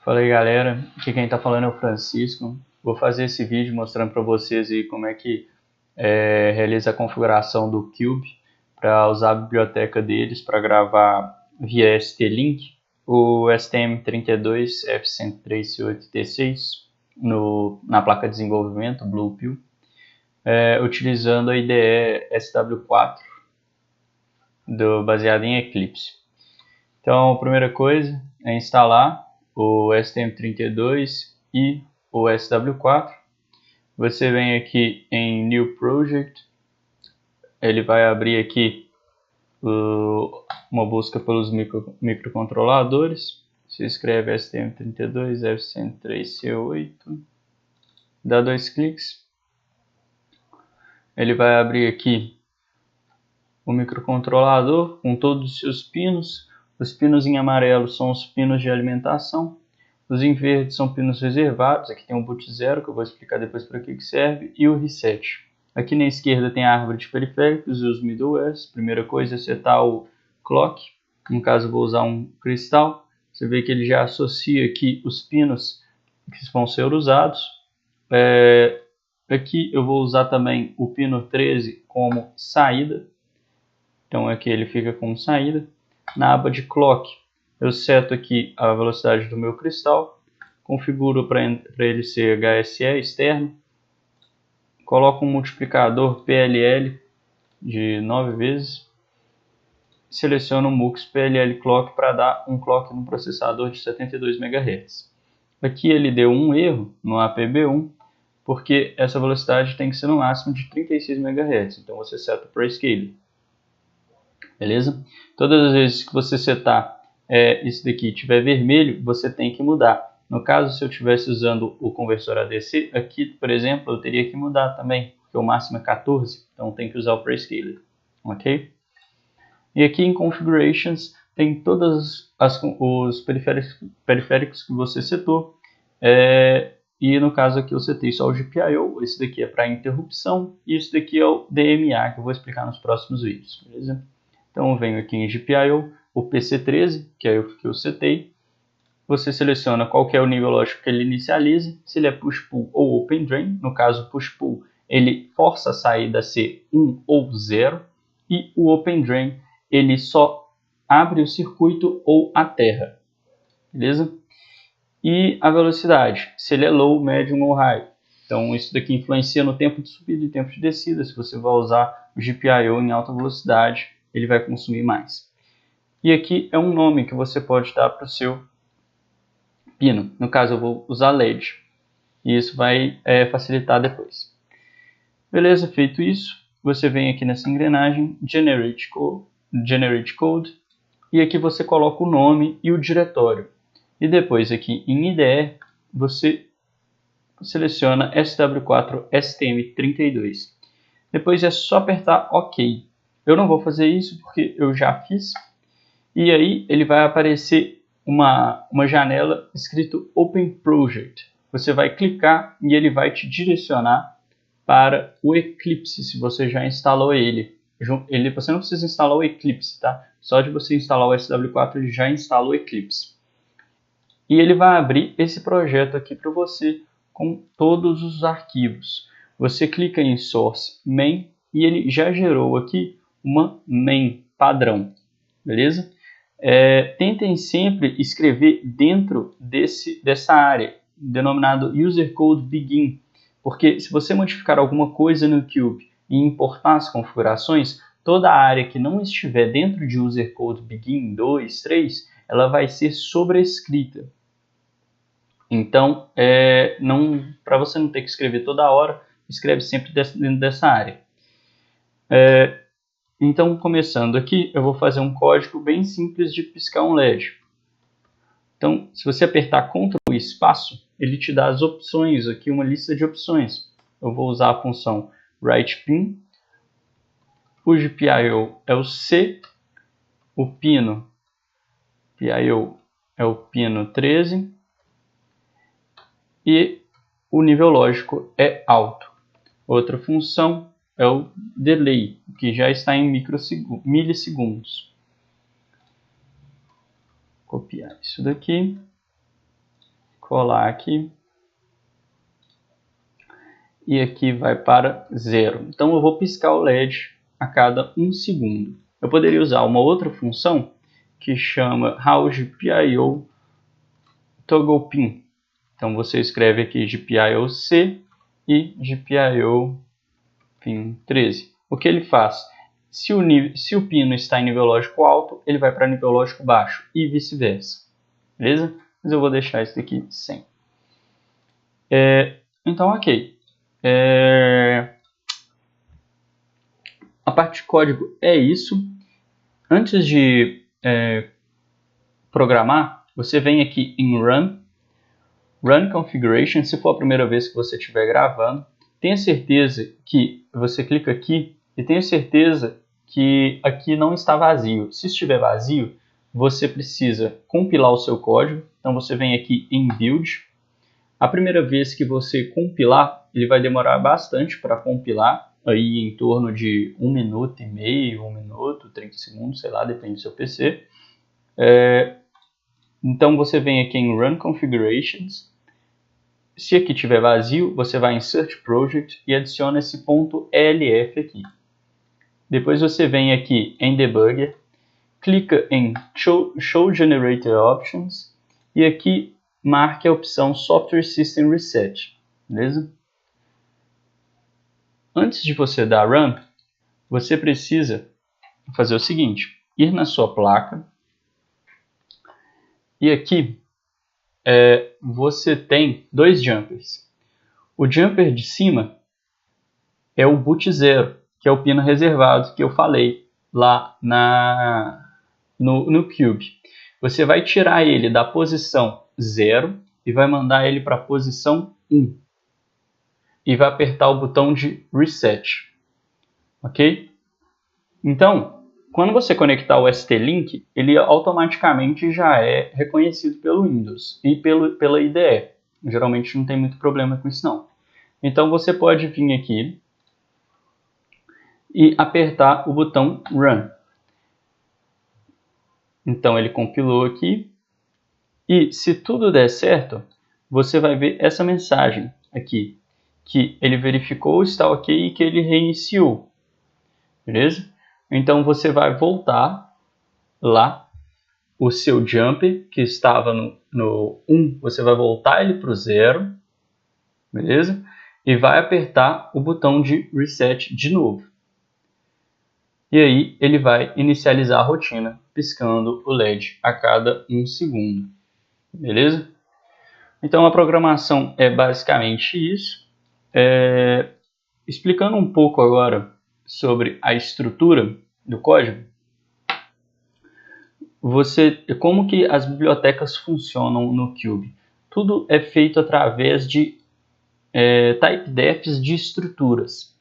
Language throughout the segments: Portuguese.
Fala aí galera, aqui quem está falando é o Francisco. Vou fazer esse vídeo mostrando para vocês aí como é que realiza a configuração do Cube para usar a biblioteca deles para gravar via ST-Link o STM32F103C8T6 na placa de desenvolvimento Bluepill, utilizando a IDE SW4 baseada em Eclipse. Então a primeira coisa é instalar o STM32 e o SW4. Você vem aqui em New Project, ele vai abrir aqui uma busca pelos microcontroladores. Você escreve STM32 F103C8, dá 2 cliques, ele vai abrir aqui o microcontrolador com todos os seus pinos. Os pinos em amarelo são os pinos de alimentação, os em verde são pinos reservados. Aqui tem o boot 0, que eu vou explicar depois para que serve, e o reset. Aqui na esquerda tem a árvore de periféricos e os middlewares. Primeira coisa é setar o clock, no caso eu vou usar um cristal. Você vê que ele já associa aqui os pinos que vão ser usados. Aqui eu vou usar também o pino 13 como saída, então aqui ele fica como saída. Na aba de Clock, eu seto aqui a velocidade do meu cristal, configuro para ele ser HSE externo, coloco um multiplicador PLL de 9 vezes, seleciono o MUX PLL Clock para dar um clock no processador de 72 MHz. Aqui ele deu um erro no APB1, porque essa velocidade tem que ser no máximo de 36 MHz, então você seta para Scaling. Beleza? Todas as vezes que você setar isso daqui e tiver vermelho, você tem que mudar. No caso, se eu estivesse usando o conversor ADC, aqui, por exemplo, eu teria que mudar também, porque o máximo é 14, então tem que usar o Prescaler. Ok? E aqui em Configurations tem todos os periféricos que você setou. E no caso aqui eu setei só o GPIO, esse daqui é para interrupção, e esse daqui é o DMA, que eu vou explicar nos próximos vídeos. Beleza? Então eu venho aqui em GPIO, o PC13, que é o que eu setei. Você seleciona qual que é o nível lógico que ele inicializa, se ele é push-pull ou open drain. No caso push-pull, ele força a saída a ser 1 ou 0. E o open drain, ele só abre o circuito ou a terra. Beleza? E a velocidade, se ele é low, médium ou high. Então isso daqui influencia no tempo de subida e tempo de descida. Se você vai usar o GPIO em alta velocidade, ele vai consumir mais. E aqui é um nome que você pode dar para o seu pino. No caso eu vou usar LED. E isso vai facilitar depois. Beleza, feito isso, você vem aqui nessa engrenagem, Generate Code, e aqui você coloca o nome e o diretório. E depois aqui em IDE, você seleciona SW4 STM32. Depois é só apertar OK. Eu não vou fazer isso porque eu já fiz. E aí ele vai aparecer uma janela escrito Open Project. Você vai clicar e ele vai te direcionar para o Eclipse, se você já instalou ele. Você não precisa instalar o Eclipse, tá? Só de você instalar o SW4 ele já instala o Eclipse. E ele vai abrir esse projeto aqui para você com todos os arquivos. Você clica em Source Main e ele já gerou aqui uma main padrão, beleza? Tentem sempre escrever dentro dessa área, denominado User Code Begin, porque se você modificar alguma coisa no Cube e importar as configurações, toda a área que não estiver dentro de User Code Begin 2, 3, ela vai ser sobrescrita. Então, para você não ter que escrever toda hora, escreve sempre dentro dessa área. Então, começando aqui, eu vou fazer um código bem simples de piscar um LED. Então, se você apertar Ctrl e espaço, ele te dá as opções aqui, uma lista de opções. Eu vou usar a função WritePin. O GPIO é o C. O pino PIO é o pino 13. E o nível lógico é alto. Outra função é o delay, que já está em milissegundos. Copiar isso daqui. colar aqui. E aqui vai para 0. Então eu vou piscar o LED a cada 1 segundo. Eu poderia usar uma outra função que chama RAW-GPIO Toggle Pin. Então você escreve aqui GPIO-C e GPIO Pin 13. O que ele faz? Se o pino está em nível lógico alto, ele vai para nível lógico baixo e vice-versa. Beleza? Mas eu vou deixar isso daqui sem. Então, ok. A parte de código é isso. Antes de programar, você vem aqui em Run Configuration, se for a primeira vez que você estiver gravando. Tenha certeza que você clica aqui e tenha certeza que aqui não está vazio. Se estiver vazio, você precisa compilar o seu código. Então você vem aqui em Build. A primeira vez que você compilar, ele vai demorar bastante para compilar, aí em torno de 1 minuto e meio, 1 minuto, 30 segundos, sei lá, depende do seu PC. Então você vem aqui em Run Configurations. Se aqui estiver vazio, você vai em Search Project e adiciona esse .elf aqui. Depois você vem aqui em Debugger, clica em Show Generator Options e aqui marque a opção Software System Reset, beleza? Antes de você dar Run, você precisa fazer o seguinte, ir na sua placa e aqui você tem 2 jumpers. O jumper de cima é o boot 0, que é o pino reservado que eu falei lá no Cube. Você vai tirar ele da posição 0 e vai mandar ele para a posição 1. E vai apertar o botão de Reset. Ok? Então, quando você conectar o ST-Link, ele automaticamente já é reconhecido pelo Windows e pela IDE. Geralmente não tem muito problema com isso não. Então você pode vir aqui e apertar o botão Run. Então ele compilou aqui. E se tudo der certo, você vai ver essa mensagem aqui, que ele verificou, está ok e que ele reiniciou. Beleza? Então você vai voltar lá, o seu jumper que estava no 1, você vai voltar ele para o 0, beleza? E vai apertar o botão de Reset de novo. E aí ele vai inicializar a rotina, piscando o LED a cada 1 segundo. Beleza? Então a programação é basicamente isso. Explicando um pouco agora sobre a estrutura do código, como que as bibliotecas funcionam no Cube? Tudo é feito através de typedefs de estruturas.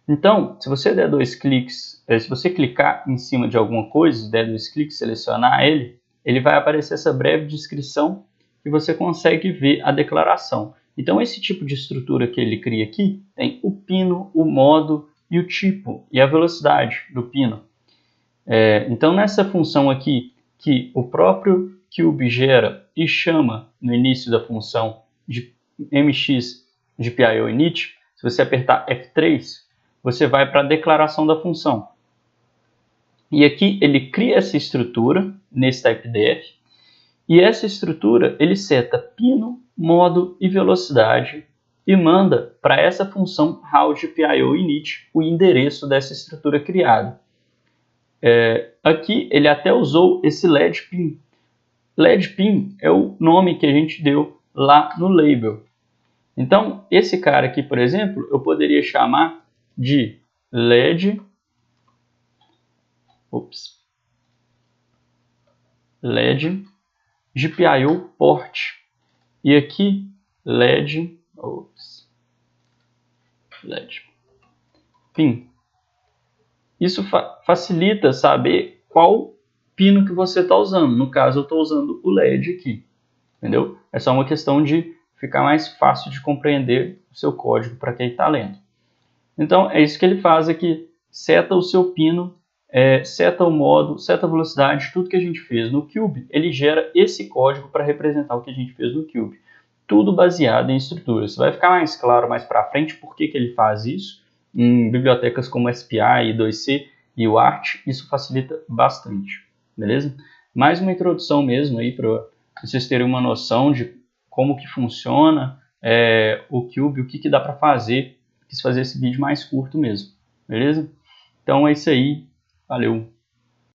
Então, se você der 2 cliques, se você clicar em cima de alguma coisa, der 2 cliques, selecionar ele vai aparecer essa breve descrição que você consegue ver a declaração. Então, esse tipo de estrutura que ele cria aqui tem o pino, o modo e o tipo e a velocidade do pino. Então, nessa função aqui que o próprio Cube gera e chama no início da função de mx GPIO init, se você apertar F3, você vai para a declaração da função. E aqui ele cria essa estrutura nesse typedef. E essa estrutura ele seta pino, modo e velocidade e manda para essa função RAW-GPIO init o endereço dessa estrutura criada. Aqui ele até usou esse LED pin. LED pin é o nome que a gente deu lá no label. Então, esse cara aqui, por exemplo, eu poderia chamar de LED GPIO port. E aqui LED pin. Isso facilita saber qual pino que você está usando. No caso, eu estou usando o LED aqui. Entendeu? É só uma questão de ficar mais fácil de compreender o seu código para quem está lendo. Então, é isso que ele faz aqui. Seta o seu pino, seta o modo, seta a velocidade, tudo que a gente fez no Cube, ele gera esse código para representar o que a gente fez no Cube. tudo baseado em estruturas. Vai ficar mais claro mais para frente por que ele faz isso. Em bibliotecas como SPI, I2C e o ART, isso facilita bastante, beleza? Mais uma introdução mesmo aí para vocês terem uma noção de como que funciona o Cube, o que dá para fazer. Quis fazer esse vídeo mais curto mesmo, beleza? Então é isso aí, valeu!